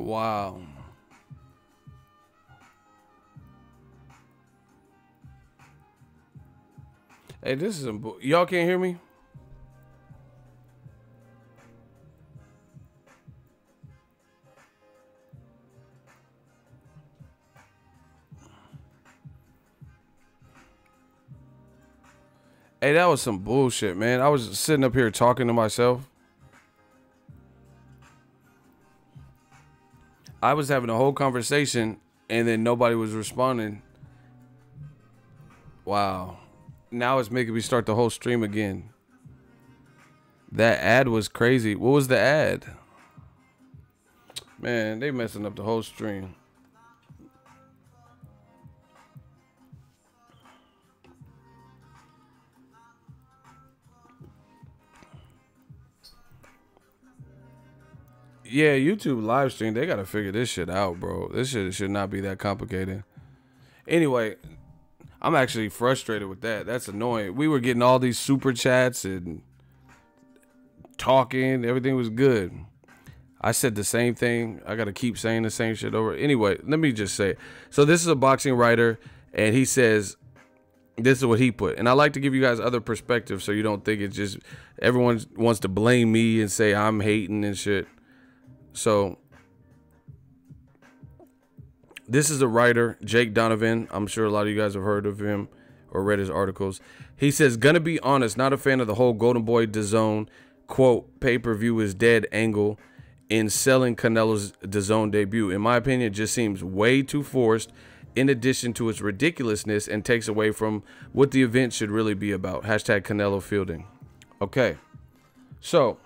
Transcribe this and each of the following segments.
Wow. Hey, this is y'all can't hear me? Hey, that was some bullshit, man. I was sitting up here talking to myself. I was having a whole conversation and then nobody was responding. Wow. Now it's making me start the whole stream again. That ad was crazy. What was the ad? Man, they messing up the whole stream. Yeah, YouTube live stream, they gotta figure this shit out, bro. This shit should not be that complicated. Anyway, I'm actually frustrated with that. That's annoying. We were getting all these super chats and talking. Everything was good. I said the same thing. I gotta keep saying the same shit over. Anyway, let me just say it. So this is a boxing writer, and he says, this is what he put. And I like to give you guys other perspectives so you don't think it's just everyone wants to blame me and say I'm hating and shit. So this is a writer, Jake Donovan. I'm sure a lot of you guys have heard of him or read his articles. He says, gonna be honest, not a fan of the whole Golden Boy DAZN, quote, pay-per-view is dead angle in selling Canelo's DAZN debut. In my opinion, it just seems way too forced in addition to its ridiculousness and takes away from what the event should really be about. Hashtag Canelo fielding. Okay. So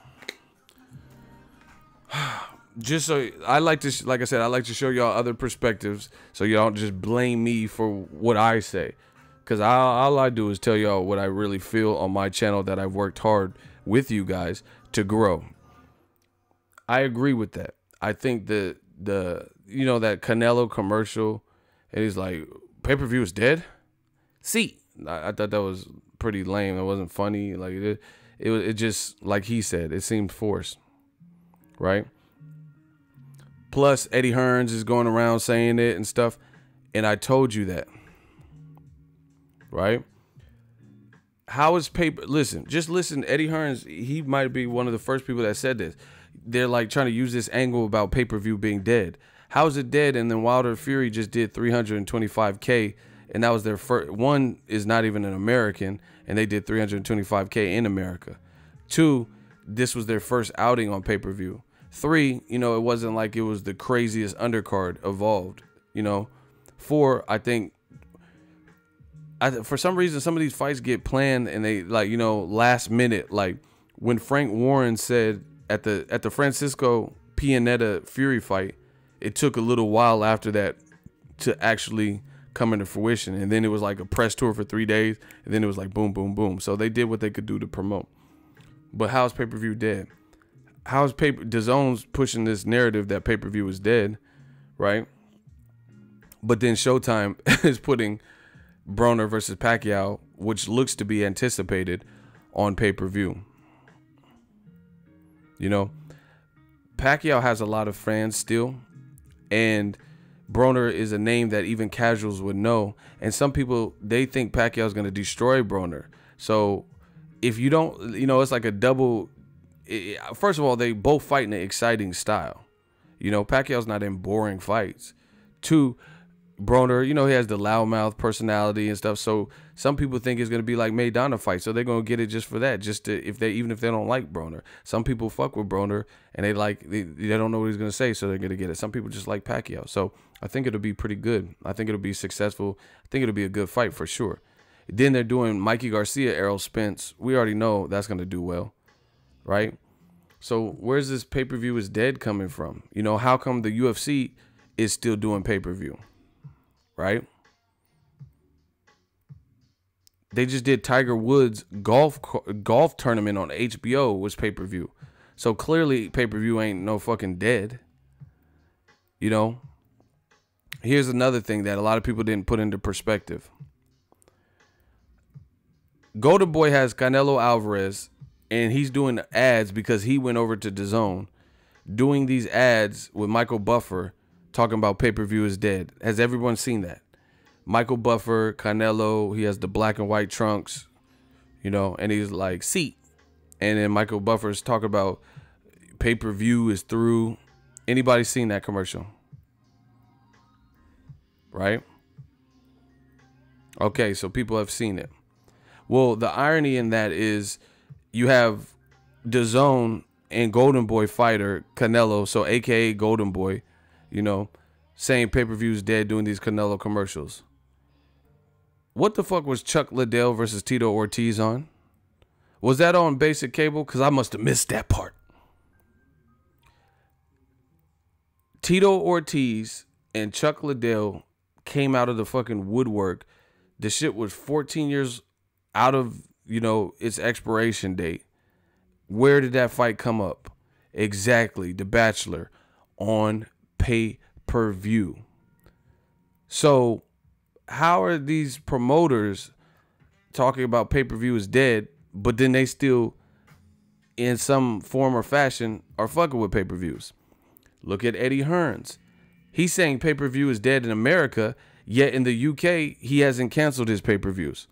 just so I like to, like I said, I like to show y'all other perspectives so y'all don't just blame me for what I say. Because all I do is tell y'all what I really feel on my channel that I've worked hard with you guys to grow. I agree with that. I think the you know, that Canelo commercial, and he's like, pay-per-view is dead? See, I thought that was pretty lame. It wasn't funny. Like it just, like he said, it seemed forced. Right? Plus, Eddie Hearns is going around saying it and stuff. And I told you that. Right? How is paper? Listen, just listen. Eddie Hearns, he might be one of the first people that said this. They're like trying to use this angle about pay-per-view being dead. How is it dead? And then Wilder Fury just did 325K. And that was their first. One is not even an American. And they did 325K in America. Two, this was their first outing on pay-per-view. Three, you know, it wasn't like it was the craziest undercard evolved, you know. Four, I think, for some reason, some of these fights get planned and they, like, you know, last minute. Like when Frank Warren said at the Francisco Pianeta Fury fight, it took a little while after that to actually come into fruition. And then it was like a press tour for 3 days. And then it was like boom, boom, boom. So they did what they could do to promote. But how's pay-per-view dead? How's DAZN's pushing this narrative that pay-per-view is dead, right? But then Showtime is putting Broner versus Pacquiao, which looks to be anticipated, on pay-per-view. You know, Pacquiao has a lot of fans still, and Broner is a name that even casuals would know. And some people, they think Pacquiao is going to destroy Broner. So if you don't, you know, it's like a double. First of all, they both fight in an exciting style. You know, Pacquiao's not in boring fights. Two, Broner, you know, he has the loudmouth personality and stuff. So some people think it's going to be like Maidana fight. So they're going to get it just for that. Just to, even if they don't like Broner. Some people fuck with Broner and they don't know what he's going to say. So they're going to get it. Some people just like Pacquiao. So I think it'll be pretty good. I think it'll be successful. I think it'll be a good fight for sure. Then they're doing Mikey Garcia, Errol Spence. We already know that's going to do well. Right? So where's this pay-per-view is dead coming from? You know, how come the UFC is still doing pay-per-view? Right? They just did Tiger Woods golf tournament on HBO was pay-per-view. So clearly pay-per-view ain't no fucking dead. You know? Here's another thing that a lot of people didn't put into perspective. Golden Boy has Canelo Alvarez, and he's doing ads because he went over to DAZN doing these ads with Michael Buffer talking about pay-per-view is dead. Has everyone seen that? Michael Buffer, Canelo, he has the black and white trunks, you know, and he's like, seat. And then Michael Buffer's talking about pay-per-view is through. Anybody seen that commercial? Right? Okay, so people have seen it. Well, the irony in that is you have DAZN and Golden Boy fighter Canelo, so AKA Golden Boy, you know, saying pay-per-view is dead, doing these Canelo commercials. What the fuck was Chuck Liddell versus Tito Ortiz on? Was that on basic cable? Because I must have missed that part. Tito Ortiz and Chuck Liddell came out of the fucking woodwork. The shit was 14 years out of, you know, its expiration date. Where did that fight come up? Exactly. The Bachelor on pay-per-view. So how are these promoters talking about pay-per-view is dead, but then they still, in some form or fashion, are fucking with pay-per-views? Look at Eddie Hearns. He's saying pay-per-view is dead in America, yet in the UK, he hasn't canceled his pay-per-views.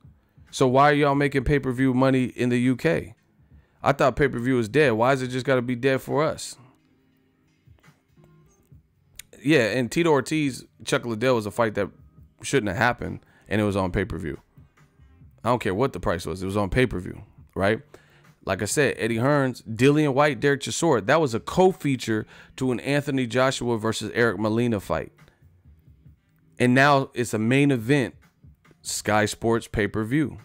So why are y'all making pay-per-view money in the UK? I thought pay-per-view was dead. Why is it just got to be dead for us? Yeah, and Tito Ortiz, Chuck Liddell was a fight that shouldn't have happened, and it was on pay-per-view. I don't care what the price was. It was on pay-per-view, right? Like I said, Eddie Hearns, Dillian White, Derek Chisora. That was a co-feature to an Anthony Joshua versus Eric Molina fight. And now it's a main event, Sky Sports pay-per-view.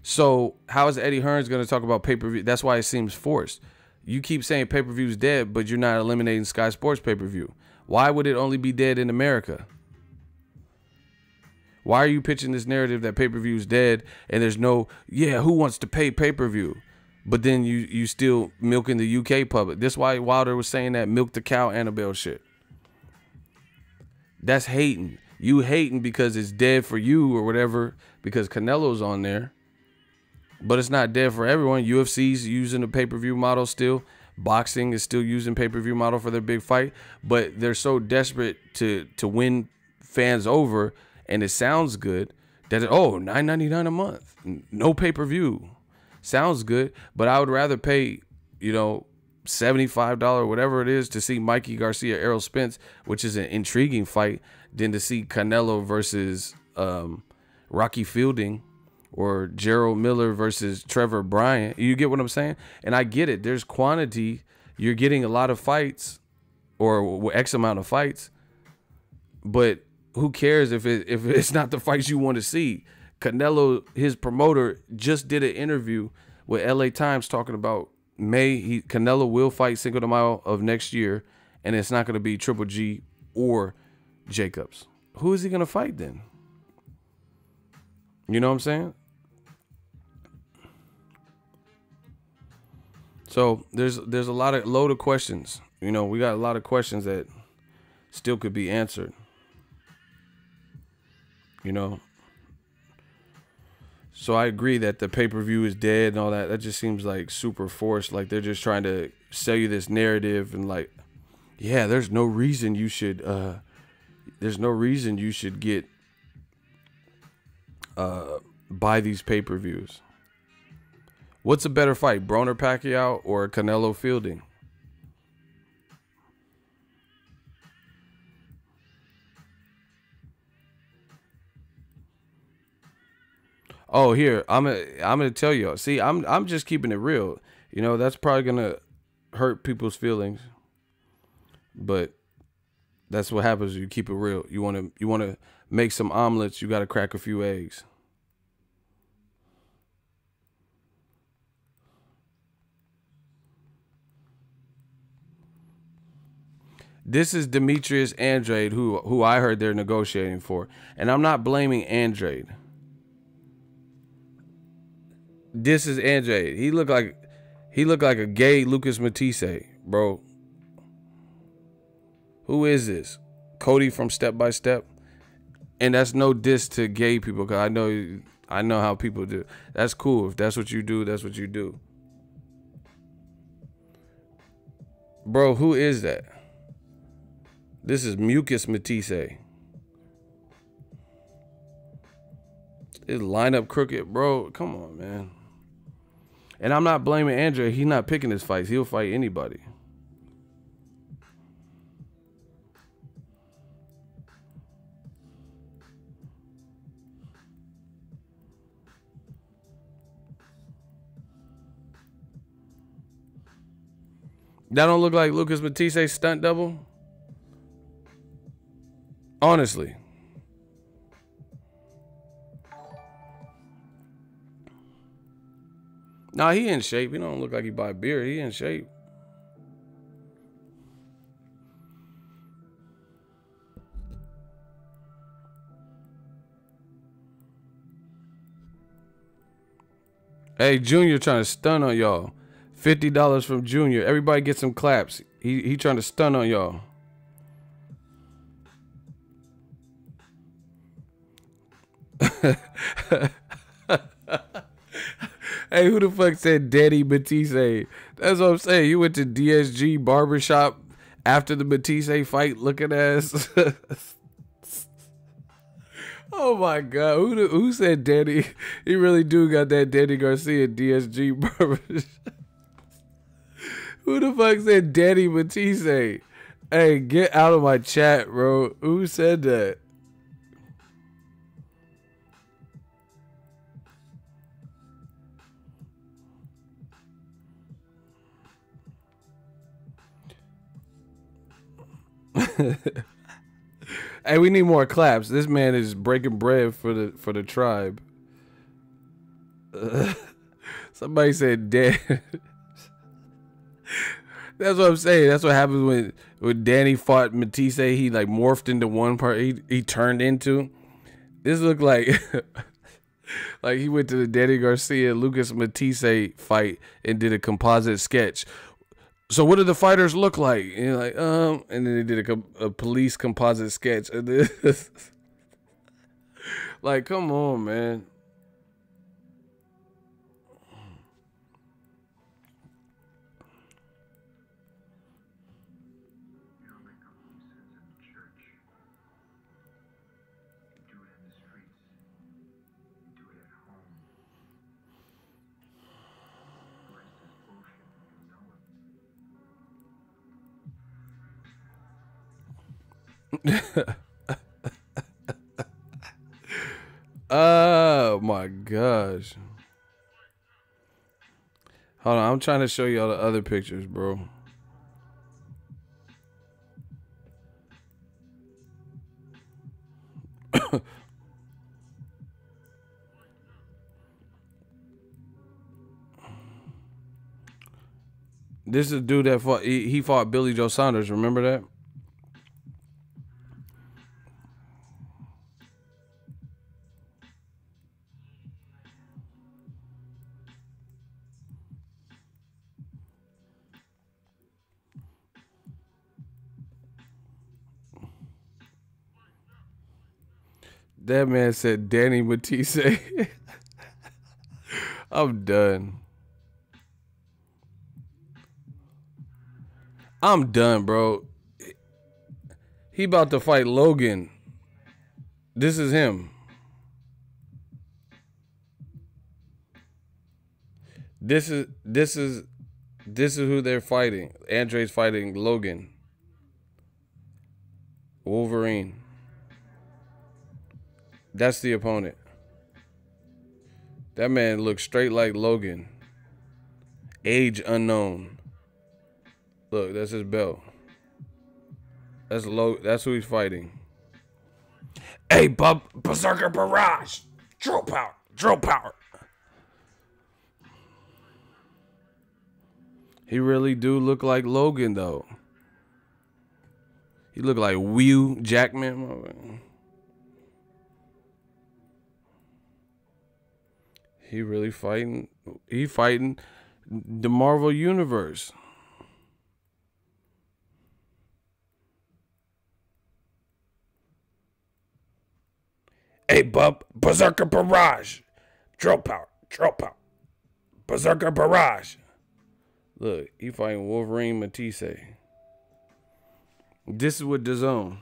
So how is Eddie Hearns going to talk about pay-per-view? That's why it seems forced. You keep saying pay-per-view is dead, but you're not eliminating Sky Sports pay-per-view. Why would it only be dead in America? Why are you pitching this narrative that pay-per-view is dead and there's no, yeah, who wants to pay pay-per-view? But then you still milking the UK public. That's why Wilder was saying that milk the cow Annabelle shit. That's hating. You hating because it's dead for you or whatever because Canelo's on there. But it's not dead for everyone. UFC's using the pay-per-view model still. Boxing is still using pay-per-view model for their big fight. But they're so desperate to win fans over, and it sounds good, that, oh, $9.99 a month. No pay-per-view. Sounds good, but I would rather pay, you know, $75, whatever it is, to see Mikey Garcia, Errol Spence, which is an intriguing fight, than to see Canelo versus Rocky Fielding or Gerald Miller versus Trevor Bryant. You get what I'm saying? And I get it. There's quantity. You're getting a lot of fights or X amount of fights, but who cares if it's not the fights you want to see? Canelo, his promoter, just did an interview with LA Times talking about Canelo will fight Cinco de Mayo of next year, and it's not going to be Triple G or Jacobs. Who is he going to fight then? You know what I'm saying? So there's a load of questions. You know, we got a lot of questions that still could be answered. You know, so I agree that the pay-per-view is dead and all that. That just seems like super forced. Like they're just trying to sell you this narrative and like, yeah, there's no reason you should get buy these pay-per-views. What's a better fight, Broner Pacquiao or Canelo Fielding? Oh, here, I'm gonna tell you. See, I'm just keeping it real. You know, that's probably gonna hurt people's feelings, but that's what happens when you keep it real. You wanna make some omelets, you gotta crack a few eggs. This is Demetrius Andrade, who I heard they're negotiating for, and I'm not blaming Andrade. This is Andrade. He looked like a gay Lucas Matisse, bro. Who is this? Cody from Step by Step. And that's no diss to gay people, because I know how people do. That's cool. If that's what you do, that's what you do. Bro, who is that? This is Mucus Matisse. His lineup crooked, bro. Come on, man. And I'm not blaming Andre. He's not picking his fights. He'll fight anybody. That don't look like Lucas Matisse's stunt double? Honestly. Nah, he in shape. He don't look like he buy beer. He in shape. Hey, Junior trying to stun on y'all. $50 from Junior. Everybody get some claps. He trying to stun on y'all. Hey, who the fuck said Daddy Matisse? That's what I'm saying. You went to DSG barbershop after the Matisse fight looking ass. Oh my God. Who said Daddy? He really do got that Danny Garcia DSG barbershop. Who the fuck said Daddy Matisse? Hey, get out of my chat, bro. Who said that? Hey, we need more claps. This man is breaking bread for the tribe. Somebody said dead. That's what I'm saying. That's what happens when Danny fought Matisse. He like morphed into one part. He turned into. This looked like like he went to the Danny Garcia Lucas Matisse fight and did a composite sketch. So what do the fighters look like? And you're like, and then they did a police composite sketch. And then like, come on, man. Oh my gosh. Hold on, I'm trying to show you all the other pictures, bro. This is a dude that fought. He fought Billy Joe Saunders. Remember that? That man said Danny Matisse. I'm done. I'm done, bro. He about to fight Logan. This is him. This is who they're fighting. Andre's fighting Logan. Wolverine. That's the opponent. That man looks straight like Logan. Age unknown. Look, that's his belt. That's who he's fighting. Hey, bub, Berserker Barrage. Drill power. Drill power. He really do look like Logan, though. He look like Will Jackman. He really fighting. He fighting the Marvel Universe. Hey, bub, Berserker Barrage. Drill power. Drill power. Berserker Barrage. Look, he fighting Wolverine Matisse. This is with DAZN.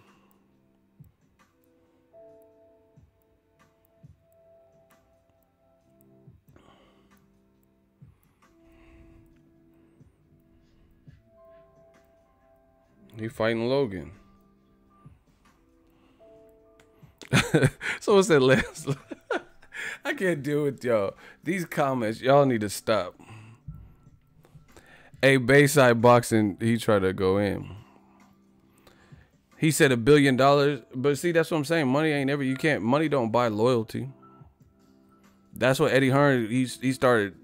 He fighting Logan. Someone said last. I can't deal with y'all. These comments, y'all need to stop. Hey, Bayside Boxing, he tried to go in. He said $1 billion, but see, that's what I'm saying. Money ain't ever. You can't. Money don't buy loyalty. That's what Eddie Hearn. He started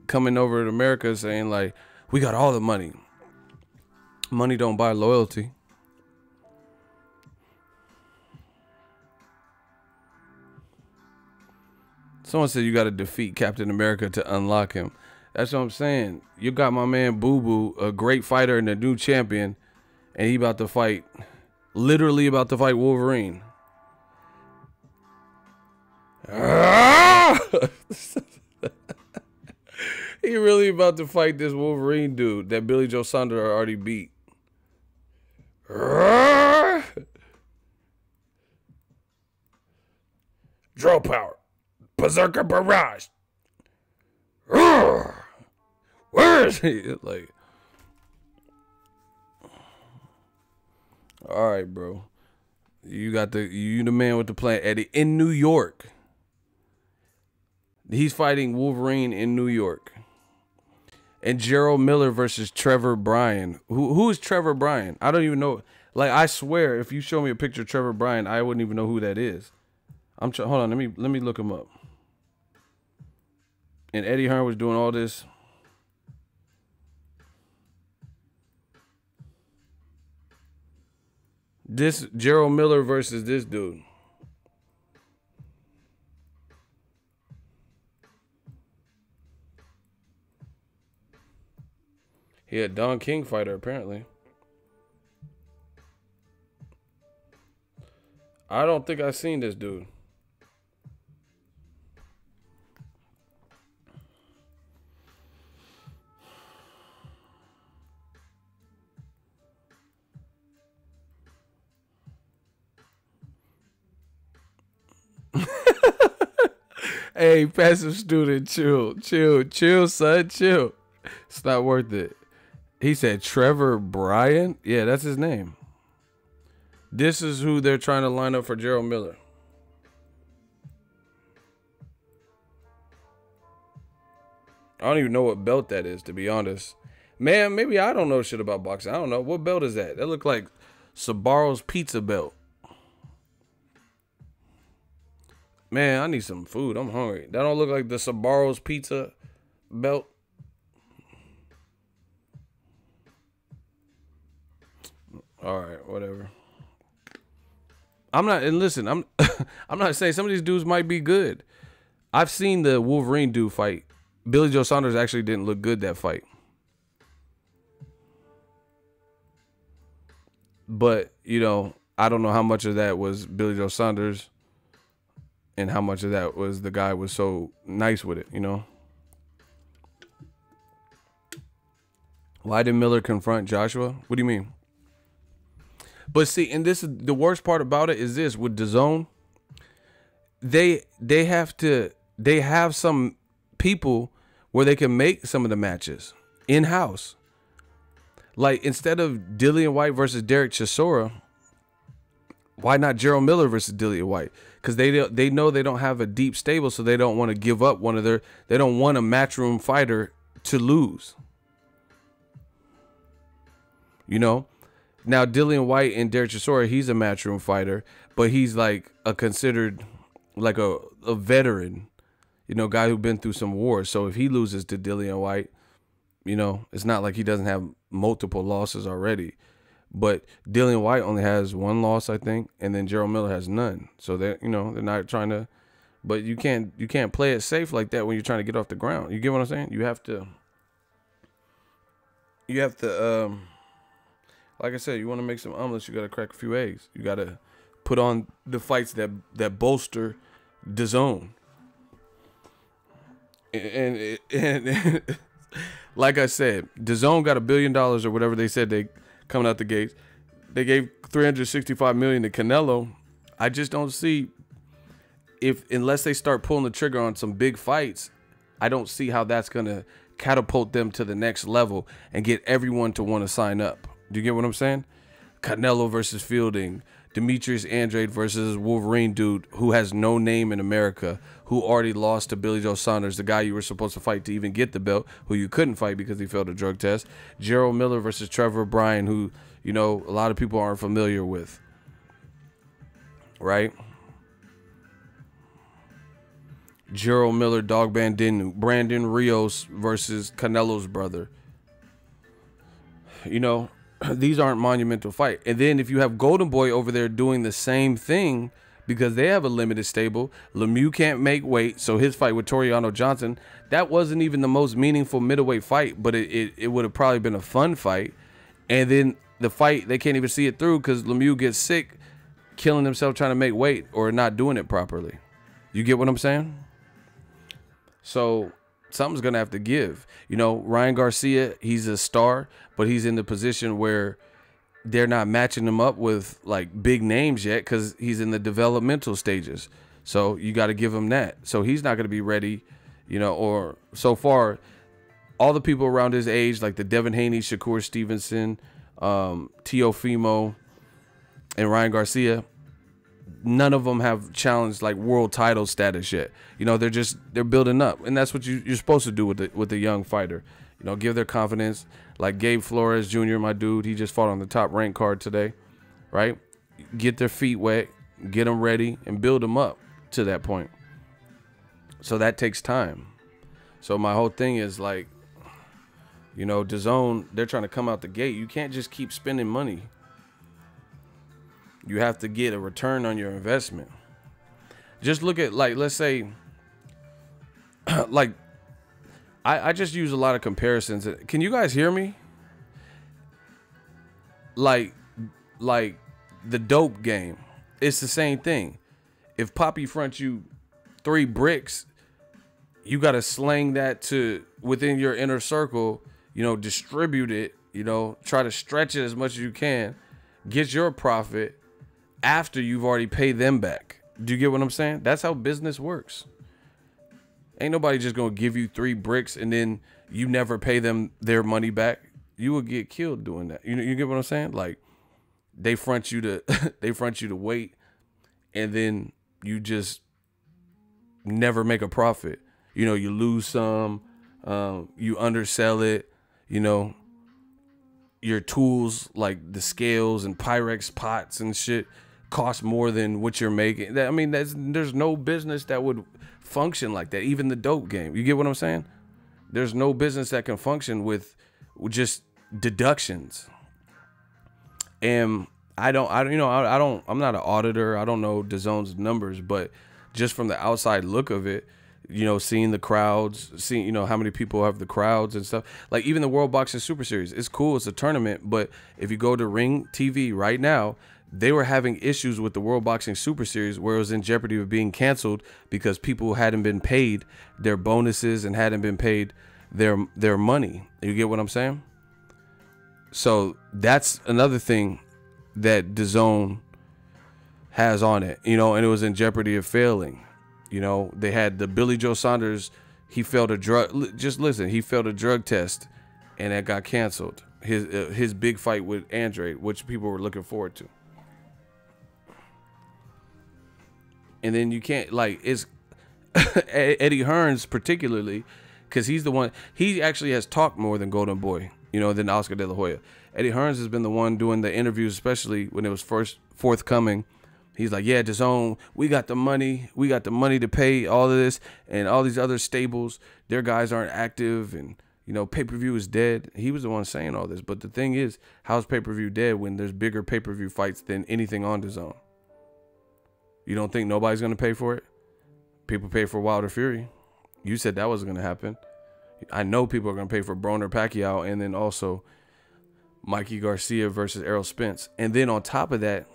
coming over to America saying like, we got all the money. Money don't buy loyalty. Someone said you got to defeat Captain America to unlock him. That's what I'm saying. You got my man Boo Boo, a great fighter and a new champion, and he about to fight, literally about to fight Wolverine. He really about to fight this Wolverine dude that Billy Joe Saunders already beat. Draw power. Berserker barrage. Where is he? Like, all right, bro. You the man with the plan, Eddie, in New York. He's fighting Wolverine in New York. And Gerald Miller versus Trevor Bryan. Who is Trevor Bryan? I don't even know. Like, I swear, if you show me a picture of Trevor Bryan, I wouldn't even know who that is. Hold on, let me look him up. And Eddie Hearn was doing all this. This Gerald Miller versus this dude. He a Don King fighter, apparently. I don't think I've seen this dude. Hey, passive student, chill, son, chill. It's not worth it. He said Trevor Bryan. Yeah, that's his name. This is who they're trying to line up for Gerald Miller. I don't even know what belt that is, to be honest. Man, maybe I don't know shit about boxing. I don't know. What belt is that? That look like Sabaro's pizza belt. Man, I need some food. I'm hungry. That don't look like the Sabaro's pizza belt. All right, whatever. I'm not, and listen, I'm not saying some of these dudes might be good. I've seen the Wolverine dude fight. Billy Joe Saunders actually didn't look good that fight. But, you know, I don't know how much of that was Billy Joe Saunders and how much of that was the guy was so nice with it, you know? Why did Miller confront Joshua? What do you mean? But see, and this is the worst part about it is this with DAZN, they have some people where they can make some of the matches in-house. Like, instead of Dillian White versus Derek Chisora, why not Gerald Miller versus Dillian White? Because they know they don't have a deep stable, so they don't want to give up they don't want a matchroom fighter to lose. You know? Now, Dillian White and Derek Chisora, he's a matchroom fighter, but he's like considered like a veteran, you know, guy who's been through some wars. So if he loses to Dillian White, you know, it's not like he doesn't have multiple losses already. But Dillian White only has one loss, I think, and then Gerald Miller has none. So they're not trying to, but you can't play it safe like that when you're trying to get off the ground. You get what I'm saying? You have to like I said, you want to make some omelets, you got to crack a few eggs. You got to put on the fights that bolster DAZN. And like I said, DAZN got $1 billion or whatever they said they coming out the gates. They gave $365 million to Canelo. I just don't see unless they start pulling the trigger on some big fights, I don't see how that's gonna catapult them to the next level and get everyone to want to sign up. Do you get what I'm saying? Canelo versus Fielding, Demetrius Andrade versus Wolverine dude who has no name in America, who already lost to Billy Joe Saunders, the guy you were supposed to fight to even get the belt, who you couldn't fight because he failed a drug test. Gerald Miller versus Trevor Bryan, who, you know, a lot of people aren't familiar with. Right? Gerald Miller, Dog Bandinu, Brandon Rios versus Canelo's brother. You know, these aren't monumental fights. And then if you have Golden Boy over there doing the same thing because they have a limited stable, Lemieux can't make weight, so his fight with Toriano Johnson, that wasn't even the most meaningful middleweight fight, but it would have probably been a fun fight. And then the fight, they can't even see it through because Lemieux gets sick, killing himself trying to make weight or not doing it properly. You get what I'm saying? So something's going to have to give. You know, Ryan Garcia, he's a star, but he's in the position where they're not matching him up with like big names yet because he's in the developmental stages. So you got to give him that. So he's not going to be ready, you know, or so far, all the people around his age, like the Devin Haney, Shakur Stevenson, Teofimo, and Ryan Garcia, none of them have challenged like world title status yet. You know, they're building up, and that's what you're supposed to do with the young fighter. You know, give their confidence. Like Gabe Flores Jr., my dude, he just fought on the top ranked card today, right? Get their feet wet, get them ready, and build them up to that point. So that takes time. So my whole thing is like, you know, DAZN, they're trying to come out the gate. You can't just keep spending money. You have to get a return on your investment. Just look at, like, let's say, like, I just use a lot of comparisons. Can you guys hear me? Like the dope game. It's the same thing. If Poppy fronts you 3 bricks, you got to slang that to within your inner circle, you know, distribute it, you know, try to stretch it as much as you can, get your profit after you've already paid them back. Do you get what I'm saying? That's how business works. Ain't nobody just gonna give you 3 bricks and then you never pay them their money back. You will get killed doing that. You get what I'm saying? Like they front you to they front you to wait, and then you just never make a profit. You know, you lose some, you undersell it. You know, your tools like the scales and Pyrex pots and shit cost more than what you're making. I mean, there's no business that would function like that. Even the dope game. You get what I'm saying? There's no business that can function with just deductions. And I'm not an auditor. I don't know DAZN's numbers, but just from the outside look of it, you know, seeing the crowds, seeing, you know, how many people have the crowds and stuff. Like even the World Boxing Super Series, it's cool. It's a tournament, but if you go to Ring TV right now, they were having issues with the World Boxing Super Series where it was in jeopardy of being canceled because people hadn't been paid their bonuses and hadn't been paid their money. You get what I'm saying? So that's another thing that DAZN has on it, you know, and it was in jeopardy of failing. You know, they had the Billy Joe Saunders. He failed a drug. Just listen, he failed a drug test, and that got canceled. His big fight with Andrade, which people were looking forward to. And then you can't, like, it's Eddie Hearns particularly, because he's the one. He actually has talked more than Golden Boy, you know, than Oscar De La Hoya. Eddie Hearns has been the one doing the interviews, especially when it was first forthcoming. He's like, yeah, DAZN, we got the money. We got the money to pay all of this, and all these other stables, their guys aren't active, and, you know, pay-per-view is dead. He was the one saying all this. But the thing is, how's pay-per-view dead when there's bigger pay-per-view fights than anything on DAZN? You don't think nobody's going to pay for it? People pay for Wilder Fury. You said that wasn't going to happen. I know people are going to pay for Broner Pacquiao, and then also Mikey Garcia versus Errol Spence. And then on top of that,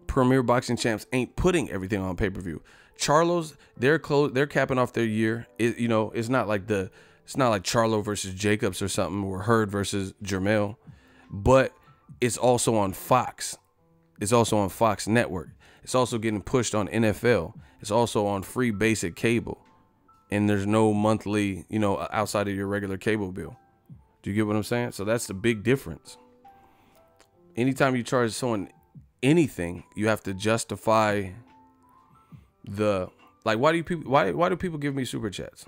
Premier Boxing Champs ain't putting everything on pay-per-view. Charlo's, they're capping off their year. You know, it's not like the It's not like Charlo versus Jacobs or something, or Hurd versus Jermell, but it's also on Fox. It's also on Fox Network. It's also getting pushed on NFL. It's also on free basic cable. And there's no monthly, you know, outside of your regular cable bill. Do you get what I'm saying? So that's the big difference. Anytime you charge someone anything, you have to justify the, like, why do people give me super chats?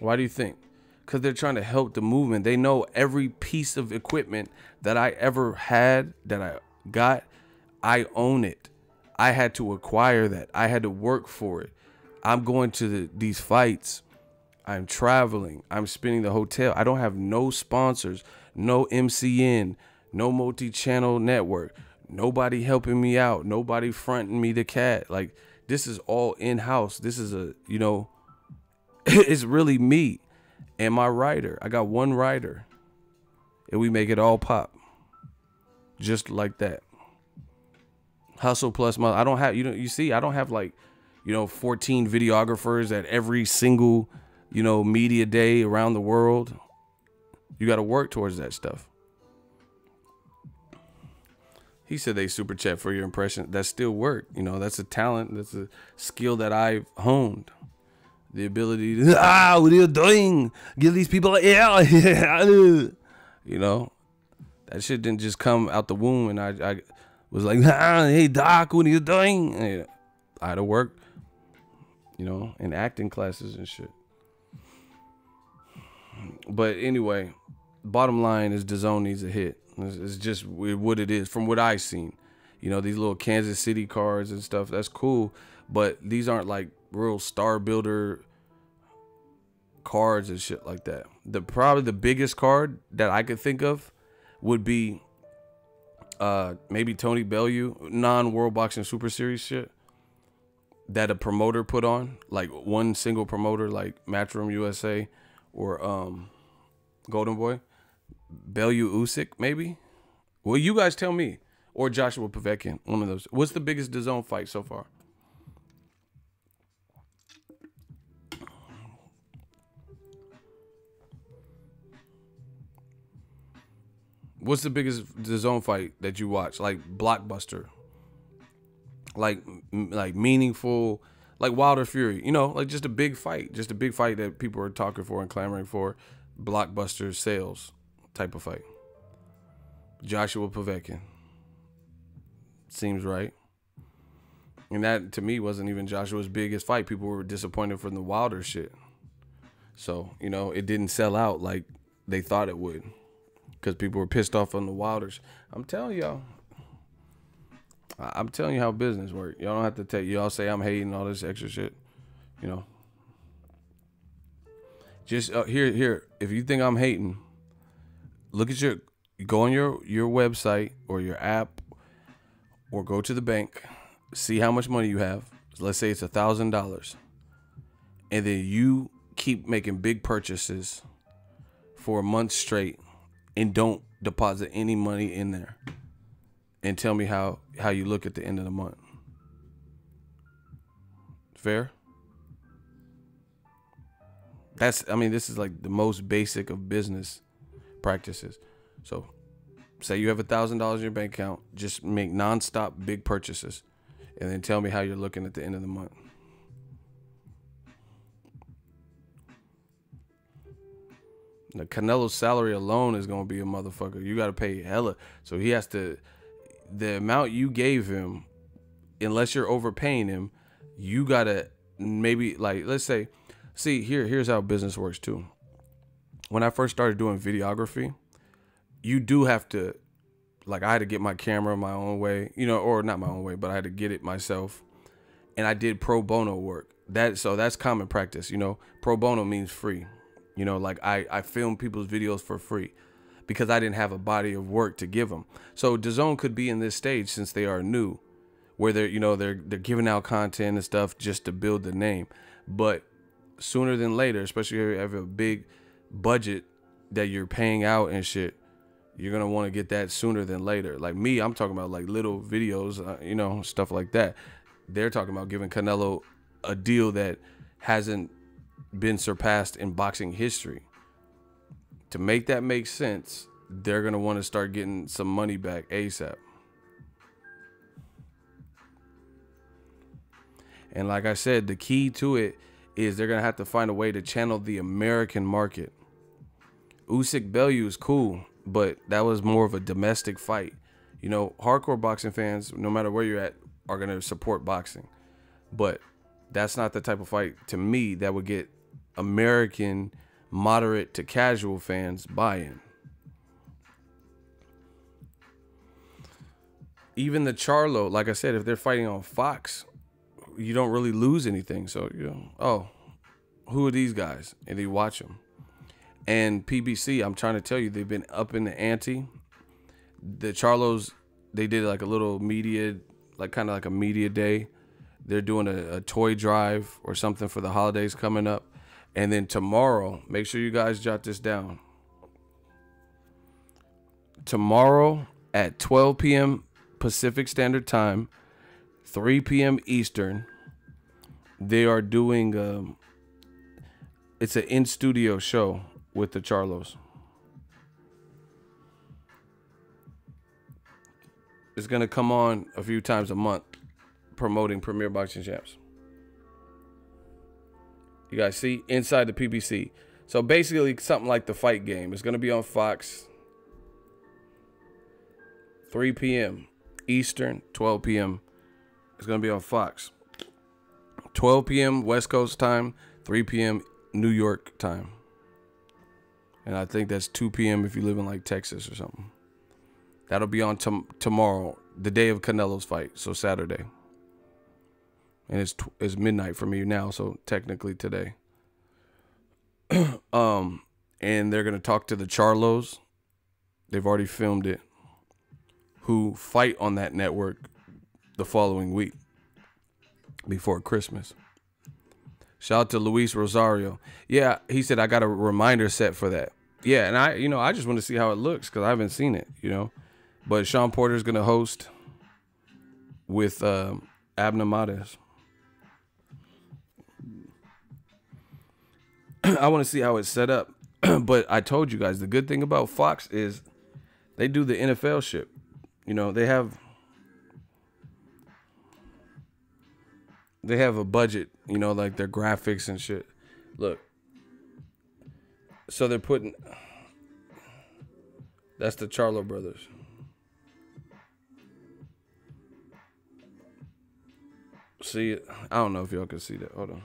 Why do you think? Because they're trying to help the movement. They know every piece of equipment that I ever had, that I got, I own it. I had to acquire that. I had to work for it. I'm going to these fights. I'm traveling. I'm spending the hotel. I don't have no sponsors, no MCN, no multi-channel network, nobody helping me out, nobody fronting me the cat. Like, this is all in-house. This is a, you know, it's really me and my writer. I got one writer, and we make it all pop. Just like that. Hustle plus my, I don't have, you know, you see, I don't have like, you know, 14 videographers at every single, you know, media day around the world. You got to work towards that stuff. He said they super chat for your impression. That still work. You know, that's a talent. That's a skill that I've honed. The ability to, what are you doing? Give these people a, you know, that shit didn't just come out the womb and I was like, hey doc, what are you doing? And I had to work, you know, in acting classes and shit. But anyway, bottom line is DAZN needs a hit. It's just what it is from what I've seen. You know, these little Kansas City cards and stuff, that's cool. But these aren't like real star builder cards and shit like that. Probably the biggest card that I could think of would be maybe Tony Bellew, non-World Boxing Super Series shit that a promoter put on, like one single promoter, like Matchroom USA or Golden Boy. Bellew Usyk, maybe. Well, you guys tell me. Or Joshua Povetkin, one of those. What's the biggest DAZN fight so far? What's the biggest DAZN fight that you watch? Like blockbuster, like meaningful, like Wilder Fury. You know, like just a big fight that people are talking for and clamoring for. Blockbuster sales type of fight. Joshua Povetkin. Seems right. And that, to me, wasn't even Joshua's biggest fight. People were disappointed from the Wilder shit. So, you know, it didn't sell out like they thought it would. Because people were pissed off on the Wilders. I'm telling y'all. I'm telling you how business works. Y'all don't have to take, y'all say I'm hating all this extra shit. You know. Just here. If you think I'm hating, look at go on your website or your app or go to the bank, see how much money you have. Let's say it's $1,000. And then you keep making big purchases for a month straight and don't deposit any money in there. And tell me how you look at the end of the month. Fair? This is like the most basic of business practices. So say you have $1,000 in your bank account, just make nonstop big purchases and then tell me how you're looking at the end of the month. The Canelo's salary alone is going to be a motherfucker. You got to pay hella. So he has to, the amount you gave him, unless you're overpaying him, you got to maybe, like, let's say, see, here's how business works too. When I first started doing videography, you do have to, like, I had to get my camera my own way, you know, or not my own way, but I had to get it myself. And I did pro bono work. So that's common practice, you know. Pro bono means free. You know, like I film people's videos for free because I didn't have a body of work to give them. So DAZN could be in this stage since they are new, where they're giving out content and stuff just to build the name. But sooner than later, especially if you have a big budget that you're paying out and shit, you're gonna want to get that sooner than later. Like me, I'm talking about like little videos, you know, stuff like that. They're talking about giving Canelo a deal that hasn't been surpassed in boxing history. To make that make sense, they're going to want to start getting some money back ASAP. And like I said, the key to it is they're going to have to find a way to channel the American market. Usyk BELOEW is cool, but that was more of a domestic fight. You know, hardcore boxing fans, no matter where you're at, are going to support boxing. But that's not the type of fight, to me, that would get American moderate to casual fans buy-in. Even the Charlo, like I said, if they're fighting on Fox, you don't really lose anything. So, you know, oh, who are these guys? And you watch them. And PBC, I'm trying to tell you, they've been up in the ante. The Charlos, they did like a little media, like kind of like a media day. They're doing a toy drive or something for the holidays coming up. And then tomorrow, make sure you guys jot this down. Tomorrow at 12 p.m. Pacific Standard Time, 3 p.m. Eastern, they are doing, it's an in-studio show with the Charlos. It's going to come on a few times a month promoting Premier Boxing Champs. You guys see? Inside the PBC. So basically something like the Fight Game. It's going to be on Fox. 3 p.m. Eastern, 12 p.m. It's going to be on Fox. 12 p.m. West Coast time, 3 p.m. New York time. And I think that's 2 p.m. if you live in like Texas or something. That'll be on tomorrow, the day of Canelo's fight, so Saturday. And it's midnight for me now, so technically today. And they're going to talk to the Charlos. They've already filmed it. Who fight on that network the following week before Christmas. Shout out to Luis Rosario. Yeah, he said I got a reminder set for that. Yeah, and I just want to see how it looks because I haven't seen it, But Sean Porter's going to host with Abner Mares. I want to see how it's set up. But I told you guys, the good thing about Fox is they do the NFL shit. They have a budget, like their graphics and shit. Look. So they're putting, that's the Charlo brothers. See it? I don't know if y'all can see that. Hold on.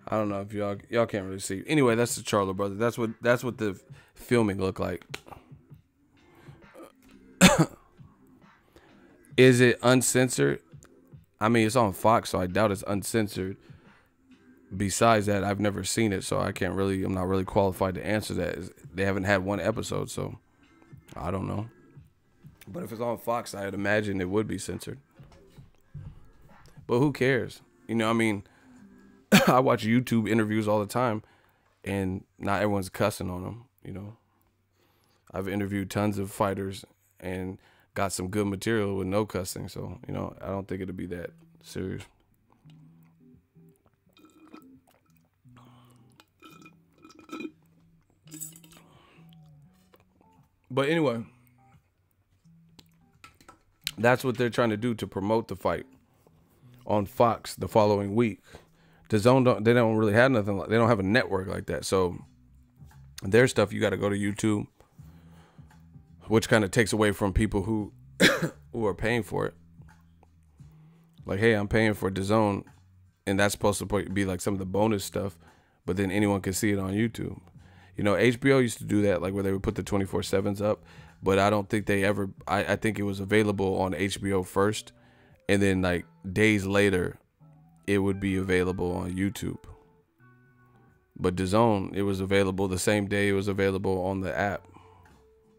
I don't know if y'all can't really see. Anyway, that's the Charlo brother. That's what the filming looked like. Is it uncensored? I mean, it's on Fox, so I doubt it's uncensored. Besides that, I've never seen it, so I'm not really qualified to answer that. They haven't had one episode, so I don't know. But if it's on Fox, I'd imagine it would be censored. But who cares? I mean, I watch YouTube interviews all the time, and not everyone's cussing on them, I've interviewed tons of fighters and got some good material with no cussing, so, I don't think it'll be that serious. But anyway, that's what they're trying to do to promote the fight on Fox the following week. DAZN they don't really have nothing. They don't have a network like that. So their stuff, you got to go to YouTube, which kind of takes away from people who are paying for it. Like, hey, I'm paying for DAZN, and that's supposed to be like some of the bonus stuff, but then anyone can see it on YouTube. HBO used to do that, like where they would put the 24/7s up, but I don't think they ever. I think it was available on HBO first, and then like days later, it would be available on YouTube. But DAZN, it was available the same day it was available on the app.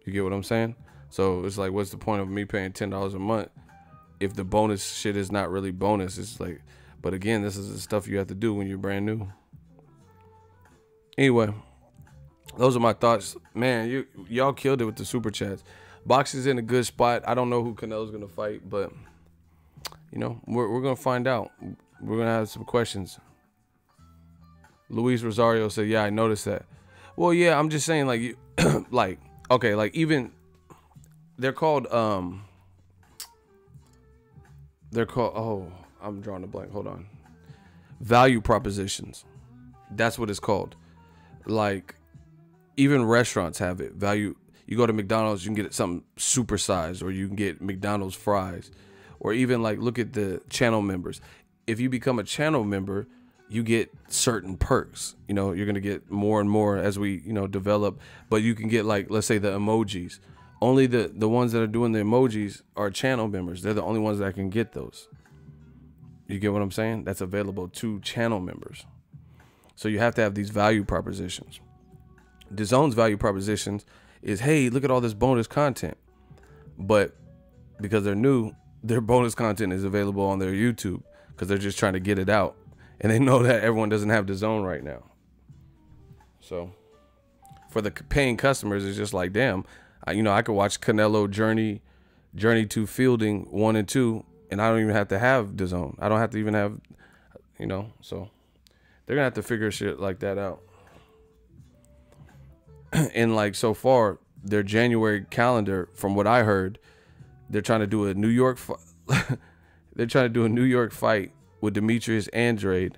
You get what I'm saying? So it's like, what's the point of me paying $10 a month if the bonus shit is not really bonus? It's like, but again, this is the stuff you have to do when you're brand new. Anyway, those are my thoughts. Man, y'all killed it with the super chats. Boxing's in a good spot. I don't know who Canelo's gonna fight, but you know, we're gonna find out. We're gonna have some questions. Luis Rosario said, "Yeah, I noticed that." Well, yeah, I'm just saying, like, you, like, okay, like even they're called. Oh, I'm drawing a blank. Hold on. Value propositions. That's what it's called. Like, even restaurants have it. Value. You go to McDonald's, you can get something supersized, or you can get McDonald's fries, or even like look at the channel members. If you become a channel member, you get certain perks. You know, you're gonna get more and more as we, you know, develop. But you can get, like, let's say the emojis. Only the ones that are doing the emojis are channel members. They're the only ones that can get those. You get what I'm saying? That's available to channel members. So you have to have these value propositions. DAZN's value propositions is, hey, look at all this bonus content. But because they're new, their bonus content is available on their YouTube because they're just trying to get it out. And they know that everyone doesn't have DAZN right now. So for the paying customers, it's just like, damn, I could watch Canelo Journey to Fielding 1 and 2, and I don't even have to have DAZN. I don't have to even have, so they're gonna have to figure shit like that out. And like, so far, their January calendar, from what I heard, they're trying to do a New York fight with Demetrius Andrade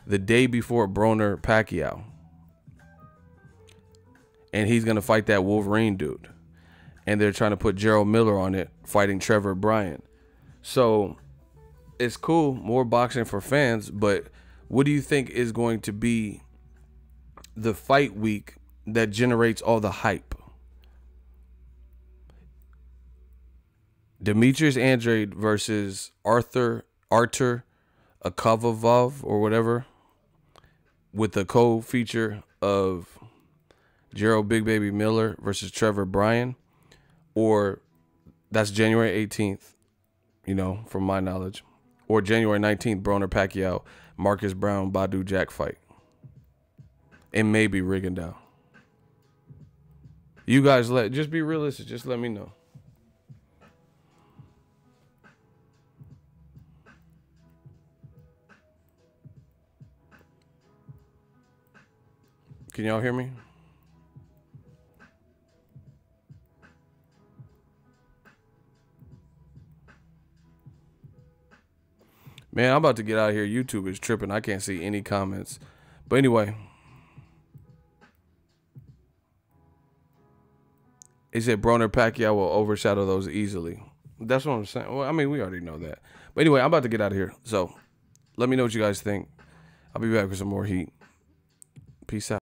the day before Broner Pacquiao. And he's going to fight that Wolverine dude. And they're trying to put Gerald Miller on it, fighting Trevor Bryan. So it's cool, more boxing for fans, but what do you think is going to be the fight week that generates all the hype? Demetrius Andrade versus Artur Akavov or whatever, with the co-feature of Gerald Big Baby Miller versus Trevor Bryan, or that's January 18th, from my knowledge, or January 19th, Broner Pacquiao, Marcus Brown, Badu Jack fight. It may be Rigondeaux. You guys just be realistic. Just let me know. Can y'all hear me? Man, I'm about to get out of here. YouTube is tripping. I can't see any comments. But anyway. He said Broner Pacquiao will overshadow those easily. That's what I'm saying. Well, I mean, we already know that. But anyway, I'm about to get out of here. So let me know what you guys think. I'll be back with some more heat. Peace out.